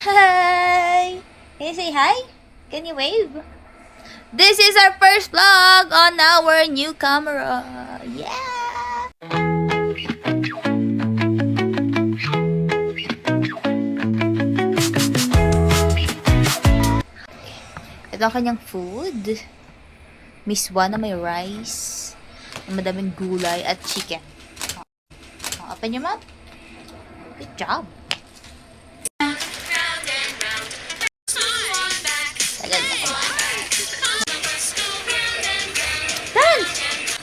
Hi! Can you say hi? Can you wave? This is our first vlog on our new camera. Yeah! Ito ang kanyang food. Miss Juan na may rice, madaming gulay at chicken. Open your mouth. Good job.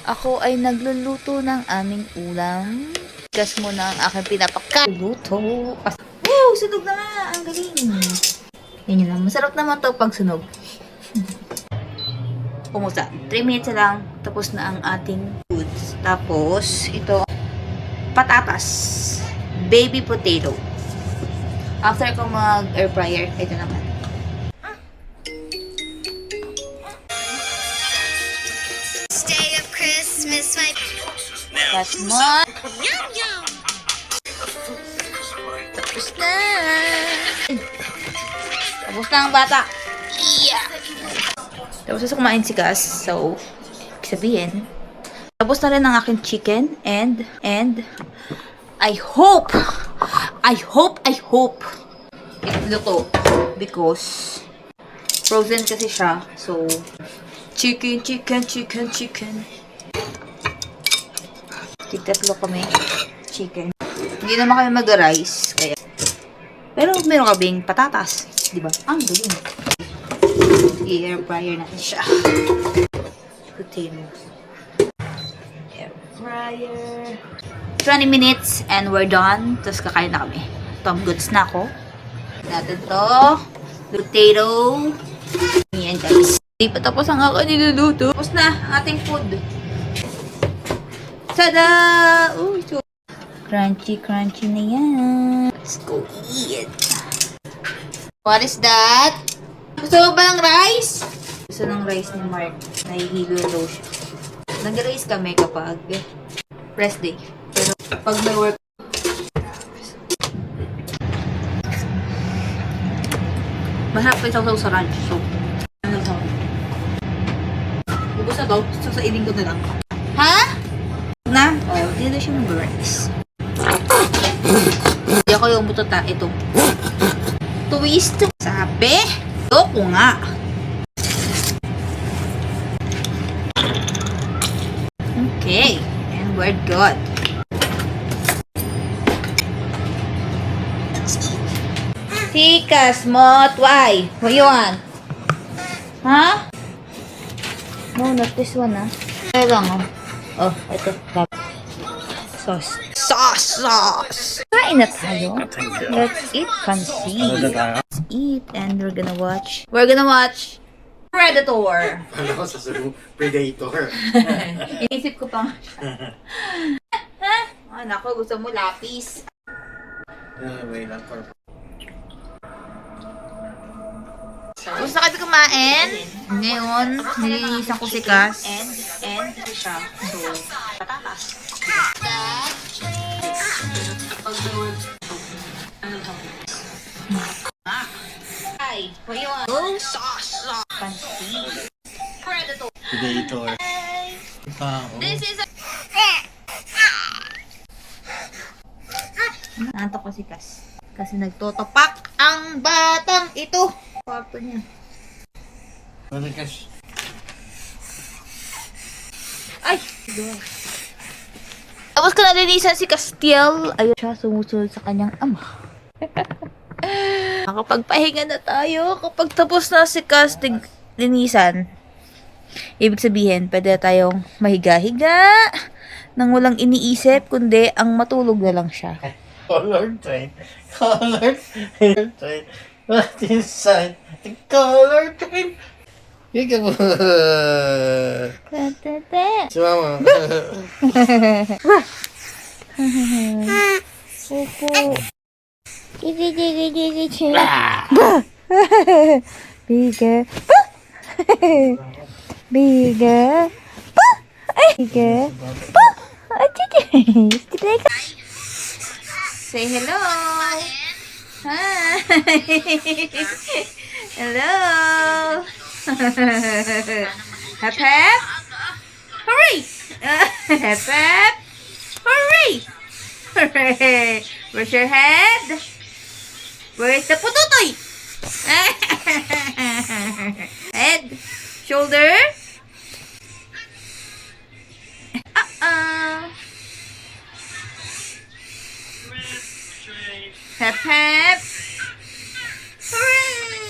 Ako ay nagluluto ng aming ulam. Gas muna ang aking pinapakaluto. Woo! Sunog na nga! Ang galing! Yan yun lang. Masarap naman to pag sunog. Kumusta? 3 minutes na lang. Tapos na ang ating foods. Tapos, ito, patatas. Baby potato. After ko mag-air fryer, ito naman. That's more. Tapos na. Tapos na ang bata. Yeah. Tapos na kumain si Gus. So, sabihin. Tapos na rin ang aking chicken. And, I hope luto. Because, frozen kasi siya. So, chicken. Tigtatlo kami. Chicken. Hindi naman kami mag-rice. Kaya. Pero meron kaming patatas. Diba? Ang galing. I-air fryer natin siya. Potato. Air fryer. 20 minutes and we're done. Tapos kakain na kami. Tom goods na ako. Natin to. Potato. Yan guys. Hindi pa tapos ang aking niluluto. Tapos na ating food. Tada! Uy, so crunchy na yan. Let's go eat. What is that? Gusto mo ba ng rice? Gusto ng rice ni Mark. Nahihilo daw siya. Nag-rice kami kapag rest day. Pero pag may work, masarap pa isaw sa ranch. So, ano to? Ubus na to. Sasailin ko na lang. Ha? Na? Oh, hindi na siya mag-rice. Hindi ako yung buto ito. Twist. Sabi? Loko nga. Okay. And we're good. Tikas mo, why? What you want? Huh? No, not this one, ah. Kaya lang, oh. Oh, ito. Sauce. Kain na tayo. Let's eat pansit. Let's eat and we're gonna watch Predator. Ano ko sasabihin Predator. Inisip ko pa nga siya. Ha? Nako, gusto mo lapis. Wait lang for... Gusto kami kumain. Ngayon, nililisan ko si Cass. And siya. So, patatas. Ay, what you want? Oh, sauce. Pansit. Predator. Predator. This is a... Nantok ko si Cass. Kasi nagtotopak ang batang ito. Kwarto niya. Ano kas? Ay! Tapos ko nalinisan si Castiel. Ayun siya, sumusunod sa kanyang ama. Makapagpahinga na tayo. Kapag tapos na si Castiel linisan, ibig sabihin, pwede tayong mahiga-higa nang walang iniisip, kundi ang matulog na lang siya. Color train. What inside the color train? Ika mo. Si mama. Opo. Biga. Biga. Biga. Say hello. Hi! Hello! Hep hep! Hurry! Hep hep! Hurry! Hooray! Where's your head? Where's the pututoy? Head, shoulder. Hep hep. Hooray!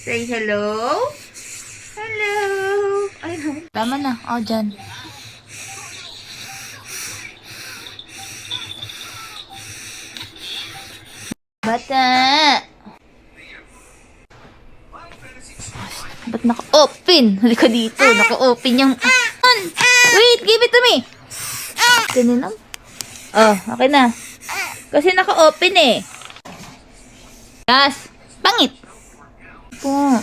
Say hello. Hello. Ay, tama na. O, dyan. Bata! Ba't naka-open? Halika dito. Naka-open yung... Wait! Give it to me! Ganun lang. Oh, okay na. Kasi naka-open eh. Yes! Pangit! Po.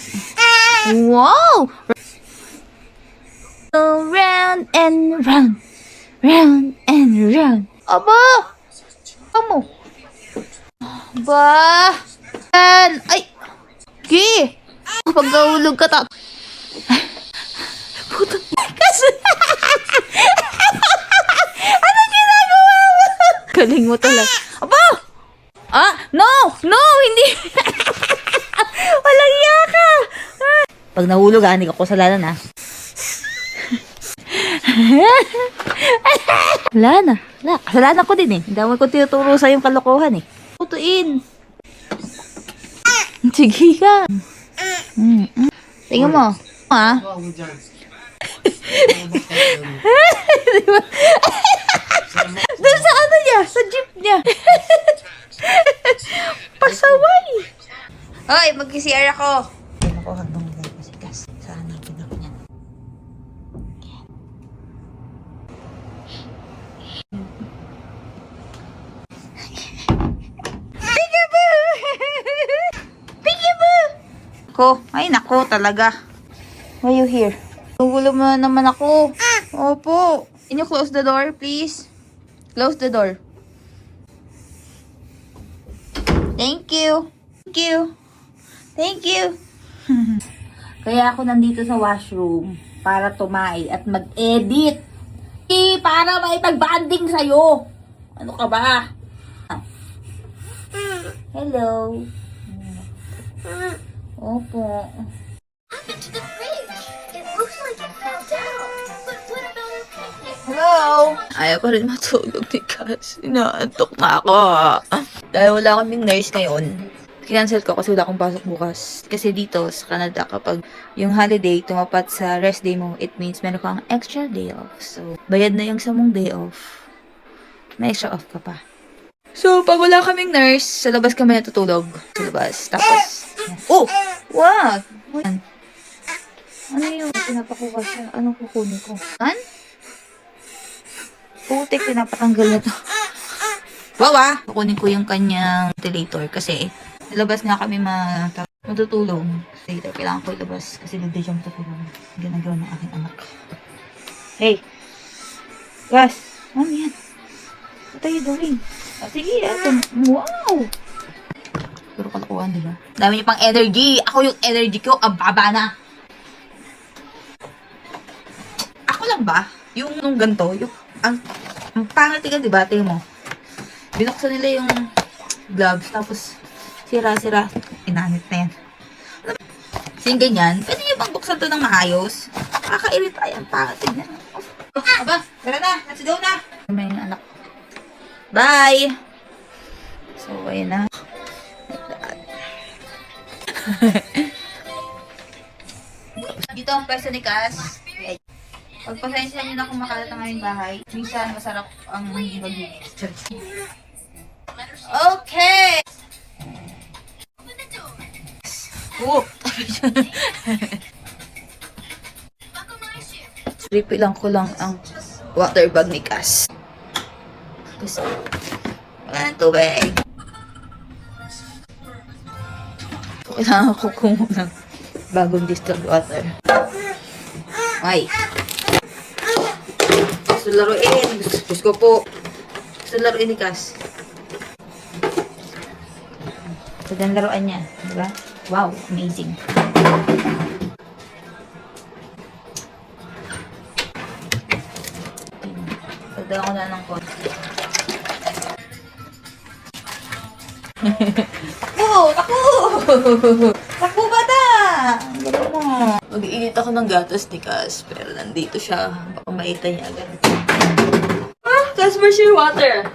Wow! Go round and round. Round and round. Aba! Kamu. Ba! Yan! Ay! Gi! Kapag nahulog ka ta... Puto. Kasi... Ano ginagawa mo? Galing mo talaga. Aba! Ah! No! No! Hindi! Walang iya ka! Pag nahulog, hindi ka kasalanan, ha? Wala na. Wala. Kasalanan ko din, eh. Hindi mo ko tinuturo sa yung kalokohan, eh. Putuin. Sige ka. Tingnan mo. Ha? Doon sa ano niya? Sa jeep niya. Pasaway. Hoy, mag-CR ako. Ako habang nagkasikas. Saan natin ako niyan? Ko, ay nako talaga. Why you here? Gugulo mo naman ako. Opo. Can you close the door, please? Close the door. Thank you. Thank you. Thank you. Kaya ako nandito sa washroom para tumae at mag-edit. Para maipag-banding sa'yo. Ano ka ba? Hello. Opo. Hello? Ayaw pa rin matulog ni Cass. Inaantok na ako. Dahil wala kaming nurse ngayon, kinancel ko kasi wala akong pasok bukas. Kasi dito sa Canada, kapag yung holiday tumapat sa rest day mo, it means meron kang extra day off. So, bayad na yung 10 day off. May extra off ka pa. So, pag wala kaming nurse, sa labas kami natutulog. Sa labas. Tapos, oh! What? Ano yung pinapakuha siya? Anong kukunin ko? An? Putik, pinapatanggal na to. Wawa! Kukunin ko yung kanyang ventilator kasi nilabas nga kami matutulog. Later, kailangan ko ilabas kasi nagde-jump to tulog. Ginagawa ng aking anak. Hey! Gus! Ano yan? What are you doing? Ah, sige, ato. Wow! Puro kalakuhan, diba? Dami niyo pang energy. Ako yung energy ko, ang baba na. Ako lang ba? Yung nung ganito, yung, ang pangit ka, diba? Tingin mo. Binuksan nila yung gloves, tapos sira-sira. Inanit na yan. Kasi ganyan, pwede niyo bang buksan to ng maayos? Nakakairita yan, pangit. Tingnan. Oh, aba, tara na. Let's go na. May anak. Bye! So, ayun na. Dito ang pwesto ni Cass. Pagpasensya niyo na kung makalat ang aming bahay. Minsan masarap ang hibag-hibag. Okay! Oh! Refill lang ko lang ang water bag ni Cass. Gusto. Wala ng tubig. Kailangan ko kumuha ng bagong distilled water. Ay. Gusto laruin. Gusto ko po. Gusto laruin ni Cass. Ganda ng laruan niya. Diba? Wow, amazing. Pagdagan ko na ng konti. Takbo! Takbo! Takbo bata! Ang galing mo. Mag-iinit ako ng gatas ni Cass, pero nandito siya. Baka maita niya agad. Cass, where's your water?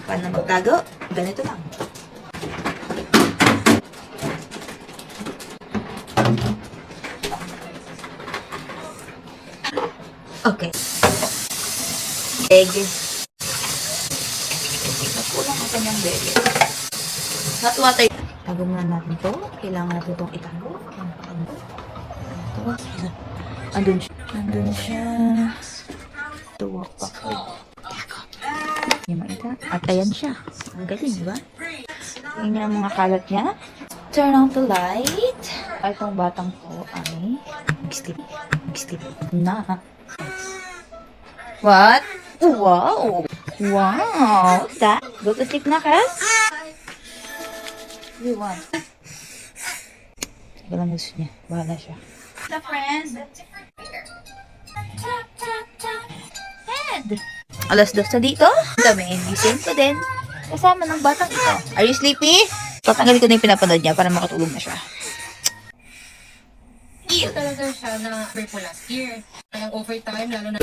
Paano magtago? Ganito lang. Okay. Egg. Nagkulang ako niyang egg. Hot water. Tago muna natin to. Kailangan natin itong itago. Andun siya. Andun siya. Tuwak pa ko. Hindi makita. At ayan siya. Ang galing, di ba? Tingnan ang mga kalat niya. Turn on the light. Ay, itong batang ko ay mag-sleep. Mag-sleep na. What? Wow! Wow! That? Go to sleep na, Cass? You want? Sige lang gusto niya. Bahala siya. The friends, that's it for here. Tap, tap, tap. Head! Alas 2 na dito. Dami, gising ko din. Kasama ng batang ito. Are you sleepy? Tatanggalin ko na yung pinapanood niya para makatulog na siya. Ito talaga siya na po last year. Kaya overtime, lalo na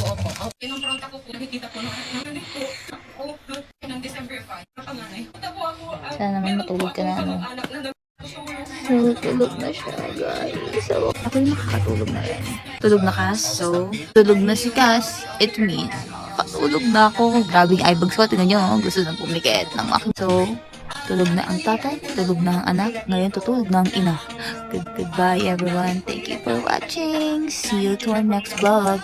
Opo. Pinumpronta ko po, nakikita ko ng December 5. Nakamanay. Tabo ako. Sana naman matulog ka na, ano. Anak na Tulog na siya, guys. So, ako yung makakatulog na rin. Tulog na Cass. So, tulog na si Cass. It means, patulog na ako. Grabe yung eyebags ko. Tingnan nyo, gusto nang pumikit ng akin. So, tulog na ang tatay, tulog na ang anak. Ngayon, tutulog na ang ina. Goodbye, everyone. Thank you for watching. See you to our next vlog.